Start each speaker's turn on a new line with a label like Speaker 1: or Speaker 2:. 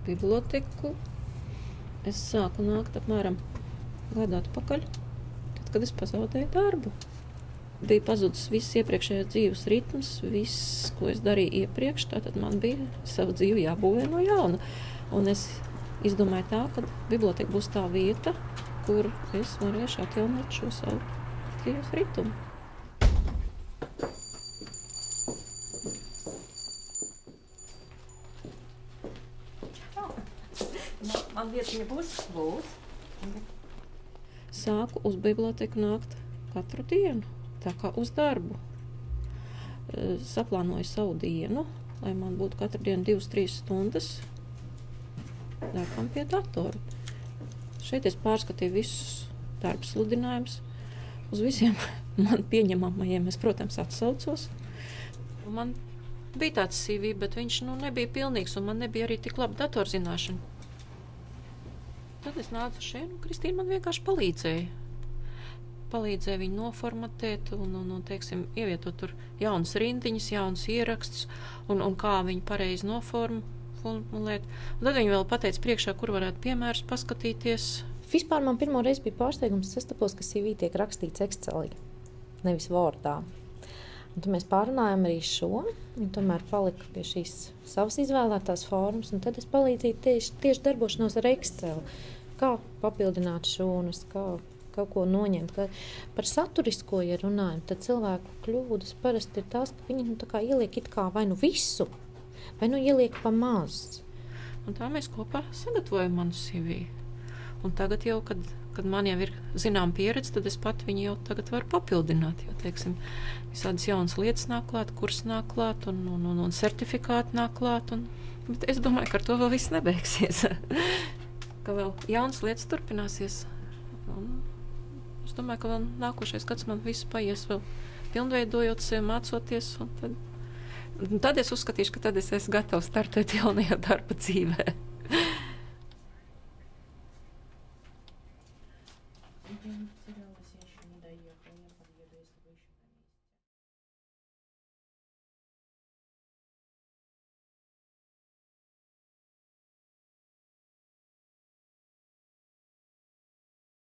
Speaker 1: biblioteku es sāku nākt apmēram gadu atpakaļ, tad, kad es pazaudēju darbu. Bija pazudis viss iepriekšējais dzīves ritms, viss, ko es darīju iepriekš, tātad man bija savu dzīvi jābūvē no jauna. Un es izdomāju tā, ka biblioteka būs tā vieta, kur es varēšu atjaunot šo savu dzīves ritmu. Man vietiņa būs. Sāku uz biblioteku nākt katru dienu, tā kā uz darbu. Saplānoju savu dienu, lai man būtu katru dienu 2-3 stundas darbam pie datora. Šeit es pārskatīju visus darba sludinājumus. Uz visiem man pieņemamajiem es, protams, atsaucos. Man bija tāds CV, bet viņš nebija pilnīgs, un man nebija arī tik laba datorzināšana. Tad es nācu šeit, un Kristīna man vienkārši palīdzēja. Palīdzēja viņu noformatēt un teiksim, ievietot tur jaunas rindiņas, jaunas ierakstus, un kā viņu pareizi noformulēt. Un tad viņi vēl pateica priekšā, kur varētu piemērus paskatīties.
Speaker 2: Vispār man pirmo reizi bija pārsteigums, sastapos, ka CV tiek rakstīts Excelī, nevis Wordā. Un tad mēs pārunājām arī šo, viņi tomēr palika pie šīs savas izvēlētās formas, un tad es palīdzīju tieši darbošanos ar Excelu. Kā papildināt šūnas, kā kaut ko noņemt. Par saturisko, ja runājam, tad cilvēku kļūdas parasti ir tās, ka viņi tā kā ieliek it kā vai visu, vai ieliek pa maz.
Speaker 1: Un tā mēs kopā sagatavojam manu CV. Un tagad jau, kad man jau ir zinām pieredze, tad es pat viņu jau tagad varu papildināt. Jo, teiksim, visādas jaunas lietas nāk klāt, kurs nāk klāt un certifikāti nāk klāt. Bet es domāju, ka ar to vēl viss nebeigsies. Ka vēl jaunas lietas turpināsies. Un es domāju, ka vēl nākošais gads man viss paies vēl pilnveidojot sevi, mācoties. Un tad es uzskatīšu, ka tad es esmu gatavs startēt jaunajā darba dzīvē.